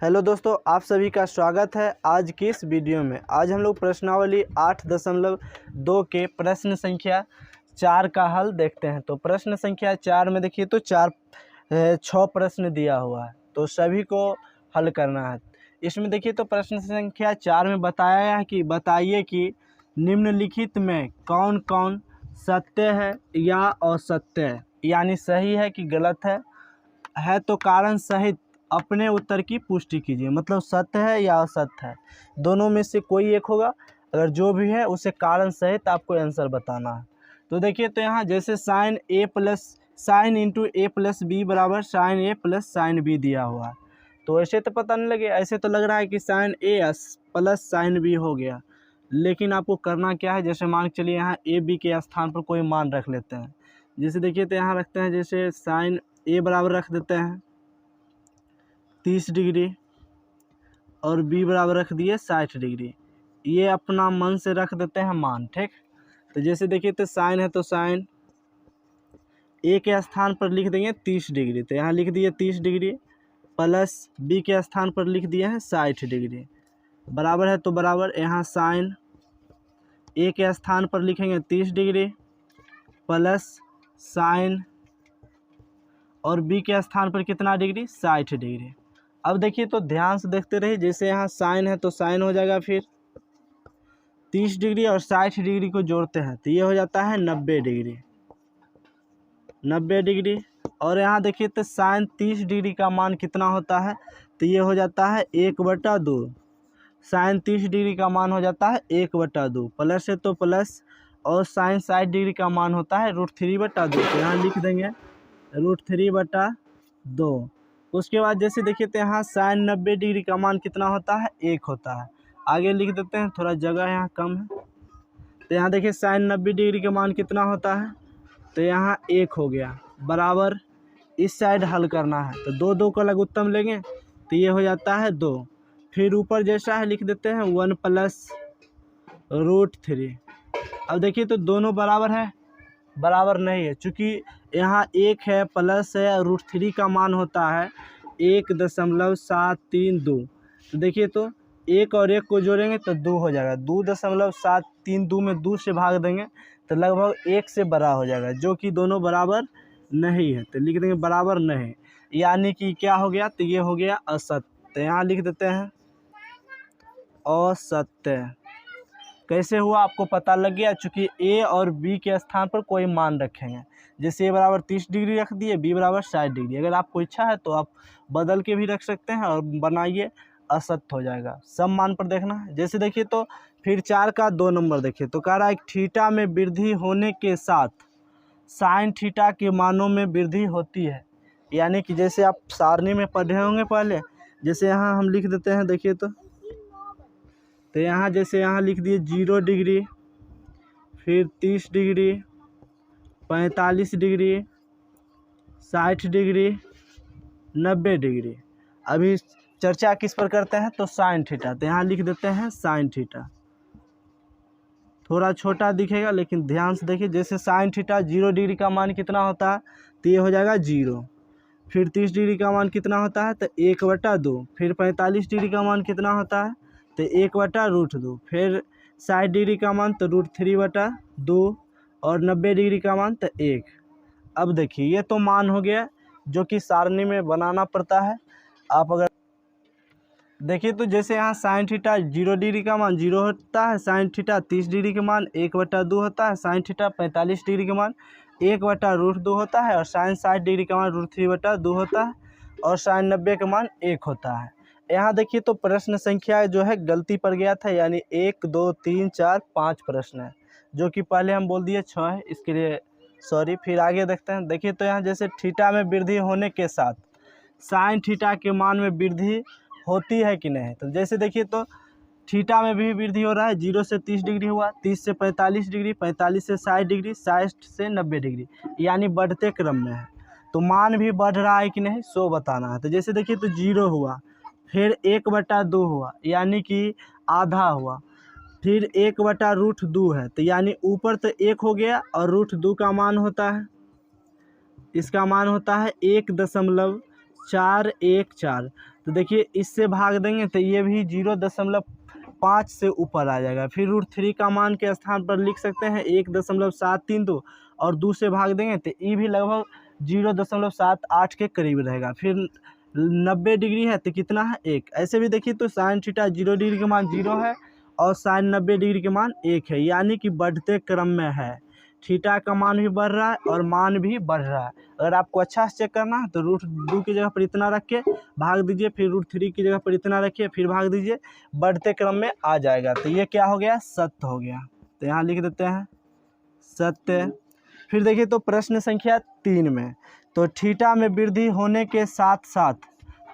Hello दोस्तों, आप सभी का स्वागत है आज की इस वीडियो में। आज हम लोग प्रश्नावली 8.2 के प्रश्न संख्या 4 का हल देखते हैं। तो प्रश्न संख्या 4 में देखिए तो 6 प्रश्न दिया हुआ है, तो सभी को हल करना है। इसमें देखिए तो प्रश्न संख्या 4 में बताया है कि बताइए कि निम्नलिखित में कौन कौन सत्य है या असत्य है, यानी सही है कि गलत है तो कारण सहित अपने उत्तर की पुष्टि कीजिए। मतलब सत्य है या असत्य है, दोनों में से कोई एक होगा। अगर जो भी है उसे कारण सहित आपको आंसर बताना है। तो देखिए तो यहाँ जैसे साइन इंटू ए प्लस बी बराबर साइन ए प्लस साइन बी दिया हुआ है, तो ऐसे तो पता नहीं लगे, ऐसे तो लग रहा है कि साइन ए प्लस साइन बी हो गया। लेकिन आपको करना क्या है, जैसे मान के चलिए यहाँ ए बी के स्थान पर कोई मान रख लेते हैं। जैसे देखिए तो यहाँ रखते हैं, जैसे साइन ए बराबर रख देते हैं 30 डिग्री और बी बराबर रख दिए 60 डिग्री। ये अपना मन से रख देते हैं मान, ठीक। तो जैसे देखिए तो साइन है तो साइन ए के स्थान पर लिख देंगे 30 डिग्री, तो यहाँ लिख दिए 30 डिग्री प्लस बी के स्थान पर लिख दिए हैं 60 डिग्री। बराबर है तो बराबर, यहाँ साइन ए के स्थान पर लिखेंगे 30 डिग्री प्लस साइन और बी के स्थान पर कितना डिग्री 60 डिग्री। अब देखिए तो ध्यान से देखते रहिए, जैसे यहाँ साइन है तो साइन हो जाएगा, फिर 30 डिग्री और 60 डिग्री को जोड़ते हैं तो ये हो जाता है 90 डिग्री। और यहाँ देखिए तो साइन 30 डिग्री का मान कितना होता है, तो ये हो जाता है 1/2। साइन 30 डिग्री का मान हो जाता है 1/2, प्लस है तो प्लस, और साइन 60 डिग्री का मान होता है √3/2। तो यहाँ लिख देंगे √3/2। उसके बाद जैसे देखिए तो यहाँ साइन 90 डिग्री का मान कितना होता है, 1 होता है। आगे लिख देते हैं, थोड़ा जगह यहाँ कम है। तो यहाँ देखिए साइन 90 डिग्री का मान कितना होता है, तो यहाँ 1 हो गया। बराबर इस साइड हल करना है, तो 2 का लघुत्तम लेंगे तो ये हो जाता है 2। फिर ऊपर जैसा है लिख देते हैं 1 + √3। अब देखिए तो दोनों बराबर है, बराबर नहीं है, चूँकि यहाँ 1 है प्लस है, √3 का मान होता है 1.732। तो देखिए तो 1 और 1 को जोड़ेंगे तो 2 हो जाएगा। 2.732 में 2 से भाग देंगे तो लगभग 1 से बड़ा हो जाएगा, जो कि दोनों बराबर नहीं है। तो लिख देंगे बराबर नहीं, यानी कि क्या हो गया, तो ये हो गया असत्य। यहाँ लिख देते हैं असत्य। कैसे हुआ आपको पता लग गया, चूँकि ए और बी के स्थान पर कोई मान रखेंगे। जैसे ए बराबर 30 डिग्री रख दिए, बी बराबर 60 डिग्री। अगर आपको इच्छा है तो आप बदल के भी रख सकते हैं और बनाइए, असत्य हो जाएगा। सब मान पर देखना है। जैसे देखिए तो फिर 4 का 2 नंबर देखिए तो कह रहा है थीटा में वृद्धि होने के साथ साइन थीटा के मानों में वृद्धि होती है। यानी कि जैसे आप सारणी में पढ़े होंगे पहले, जैसे यहाँ हम लिख देते हैं, देखिए तो यहाँ जैसे यहाँ लिख दिए 0 डिग्री, फिर 30 डिग्री, 45 डिग्री, 60 डिग्री, 90 डिग्री। अभी चर्चा किस पर करते हैं, तो साइन थीटा। तो यहाँ लिख देते हैं साइन थीटा। थोड़ा छोटा दिखेगा लेकिन ध्यान से देखिए, जैसे साइन थीटा 0 डिग्री का मान कितना होता है, तो ये हो जाएगा 0। फिर 30 डिग्री का मान कितना होता है, तो 1/2। फिर 45 डिग्री का मान कितना होता है, तो 1/√2। फिर 60 डिग्री का मान तो √3/2, और 90 डिग्री का मान तो 1। अब देखिए ये तो मान हो गया जो कि सारणी में बनाना पड़ता है। आप अगर देखिए तो जैसे यहाँ साइन थीटा 0 डिग्री का मान 0 होता है, साइन थीटा 30 डिग्री का मान 1/2 होता है, साइन थीटा 45 डिग्री का मान 1/√2 होता है, और साइन 60 डिग्री का मान √3/2 होता है, और साइन 90 का मान 1 होता है। यहाँ देखिए तो प्रश्न संख्या जो है गलती पर गया था, यानी 1 2 3 4 5 प्रश्न है, जो कि पहले हम बोल दिए 6 है, इसके लिए सॉरी। फिर आगे देखते हैं। देखिए तो यहाँ जैसे थीटा में वृद्धि होने के साथ साइन थीटा के मान में वृद्धि होती है कि नहीं। तो जैसे देखिए तो थीटा में भी वृद्धि हो रहा है, 0 से 30 डिग्री हुआ, 30 से 45 डिग्री, 45 से 60 डिग्री, 60 से 90 डिग्री, यानी बढ़ते क्रम में है। तो मान भी बढ़ रहा है कि नहीं, सो बताना है। तो जैसे देखिए तो 0 हुआ, फिर 1/2 हुआ, यानी कि आधा हुआ, फिर 1/√2 है, तो यानी ऊपर तो 1 हो गया, और √2 का मान होता है, इसका मान होता है 1.414। तो देखिए इससे भाग देंगे तो ये भी 0.5 से ऊपर आ जाएगा। फिर √3 का मान के स्थान पर लिख सकते हैं 1.732 और 2 से भाग देंगे तो ई भी लगभग 0.78 के करीब रहेगा। फिर 90 डिग्री है तो कितना है 1। ऐसे भी देखिए तो साइन थीटा 0 डिग्री के मान 0 है और साइन 90 डिग्री के मान 1 है, यानी कि बढ़ते क्रम में है। थीटा का मान भी बढ़ रहा है और मान भी बढ़ रहा है। अगर आपको अच्छा से चेक करना है तो √2 की जगह पर इतना रख के भाग दीजिए, फिर √3 की जगह पर इतना रखिए, फिर भाग दीजिए, बढ़ते क्रम में आ जाएगा। तो ये क्या हो गया, सत्य हो गया। तो यहाँ लिख देते हैं सत्य। फिर देखिए तो प्रश्न संख्या 3 में, तो थीटा में वृद्धि होने के साथ साथ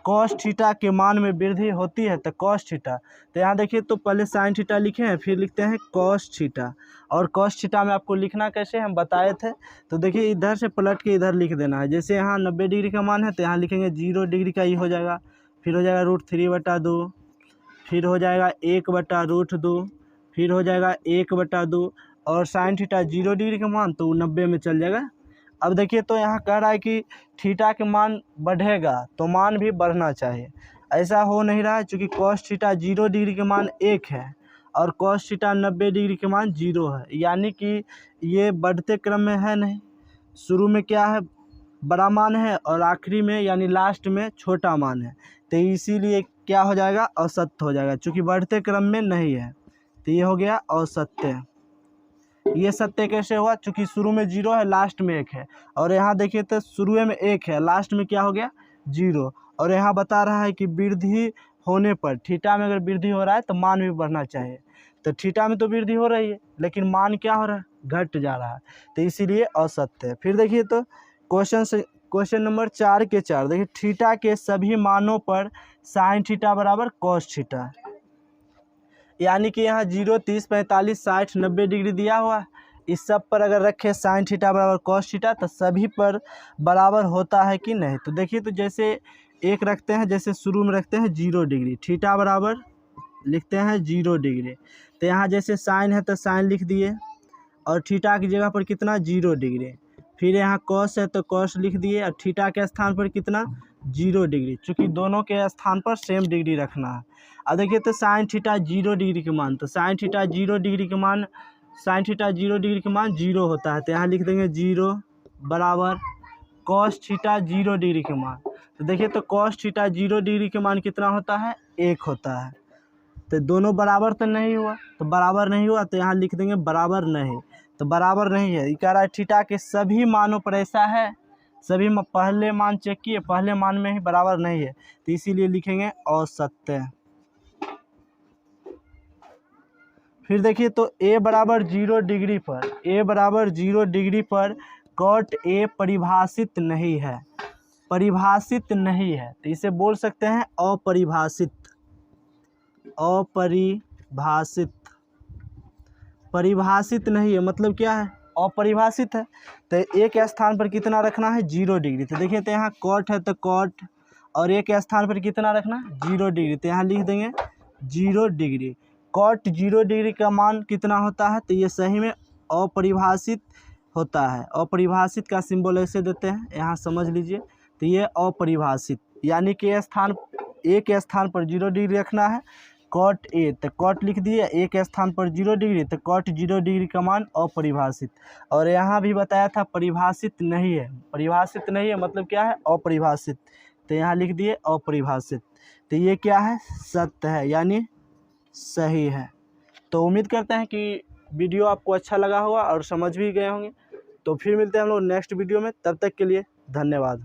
कॉस थीटा के मान में वृद्धि होती है तो कॉस थीटा। तो यहाँ देखिए तो पहले साइन थीटा लिखे हैं, फिर लिखते हैं कॉस थीटा। और कॉस थीटा में आपको लिखना कैसे हम बताए थे, तो देखिए इधर से पलट के इधर लिख देना है। जैसे यहाँ 90 डिग्री का मान है तो यहाँ लिखेंगे 0 डिग्री का ही हो जाएगा, फिर हो जाएगा √3/2, फिर हो जाएगा 1/√2, फिर हो जाएगा 1/2 और साइन थीटा 0 डिग्री का मान तो 90 में चल जाएगा। अब देखिए तो यहाँ कह रहा है कि थीटा के मान बढ़ेगा तो मान भी बढ़ना चाहिए। ऐसा हो नहीं रहा है, चूँकि कॉस थीटा 0 डिग्री के मान 1 है और कॉस थीटा 90 डिग्री के मान 0 है, यानी कि ये बढ़ते क्रम में है नहीं। शुरू में क्या है, बड़ा मान है और आखिरी में यानी लास्ट में छोटा मान है, तो इसीलिए क्या हो जाएगा, असत्य हो जाएगा, चूँकि बढ़ते क्रम में नहीं है। तो ये हो गया असत्य। ये सत्य कैसे हुआ, चूँकि शुरू में 0 है, लास्ट में 1 है, और यहाँ देखिए तो शुरू में 1 है, लास्ट में क्या हो गया 0। और यहाँ बता रहा है कि वृद्धि होने पर, थीटा में अगर वृद्धि हो रहा है तो मान भी बढ़ना चाहिए। तो थीटा में तो वृद्धि हो रही है लेकिन मान क्या हो रहा है, घट जा रहा है, तो इसीलिए असत्य है। फिर देखिए तो क्वेश्चन नंबर 4 के 4 देखिए, थीटा के सभी मानों पर साइन थीटा बराबर कॉस थीटा, यानी कि यहाँ 0, 30, 45, 60, 90 डिग्री दिया हुआ, इस सब पर अगर रखे साइन थीटा बराबर कॉस थीटा तो सभी पर बराबर होता है कि नहीं। तो देखिए तो जैसे एक रखते हैं, जैसे शुरू में रखते हैं 0 डिग्री, थीटा बराबर लिखते हैं 0 डिग्री, तो यहाँ जैसे साइन है तो साइन लिख दिए और थीटा की जगह पर कितना 0 डिग्री, फिर यहाँ कॉस है तो कॉस लिख दिए और थीटा के स्थान पर कितना 0 डिग्री, चूँकि दोनों के स्थान पर सेम डिग्री रखना है। अब देखिए तो साइन थीटा 0 डिग्री के मान, तो साइन थीटा 0 डिग्री के मान, साइन थीटा 0 डिग्री के मान 0 होता है, तो यहाँ लिख देंगे 0 बराबर कॉस थीटा 0 डिग्री के मान। तो देखिए तो कॉस थीटा 0 डिग्री के मान कितना होता है, 1 होता है। तो दोनों बराबर तो नहीं हुआ, तो बराबर नहीं हुआ तो यहाँ लिख देंगे बराबर नहीं, तो बराबर नहीं है। ये कह रहा है थीटा के सभी मानों पर ऐसा है, सभी पहले मान चेक किए, पहले मान में ही बराबर नहीं है, तो इसीलिए लिखेंगे असत्य। फिर देखिए तो a बराबर 0 डिग्री पर, a बराबर 0 डिग्री पर कॉट a परिभाषित नहीं है, परिभाषित नहीं है, तो इसे बोल सकते हैं अपरिभाषित। अपरिभाषित, परिभाषित नहीं है मतलब क्या है, अपरिभाषित है। तो एक स्थान पर कितना रखना है 0 डिग्री, तो देखिए तो यहाँ कॉट है तो कॉट, और एक स्थान पर कितना रखना 0 डिग्री, तो यहाँ लिख देंगे 0 डिग्री। कॉट 0 डिग्री का मान कितना होता है, तो ये सही में अपरिभाषित होता है। अपरिभाषित का सिंबल ऐसे देते हैं, यहाँ समझ लीजिए। तो ये अपरिभाषित यानी कि एक स्थान पर 0 डिग्री रखना है, कॉट ए, तो कॉट लिख दिए, एक स्थान पर 0 डिग्री, तो कॉट 0 डिग्री का मान अपरिभाषित। और यहाँ भी बताया था परिभाषित नहीं है, परिभाषित नहीं है मतलब क्या है, अपरिभाषित, तो यहाँ लिख दिए अपरिभाषित। तो ये क्या है, सत्य है यानी सही है। तो उम्मीद करते हैं कि वीडियो आपको अच्छा लगा होगा और समझ भी गए होंगे। तो फिर मिलते हैं हम लोग नेक्स्ट वीडियो में, तब तक के लिए धन्यवाद।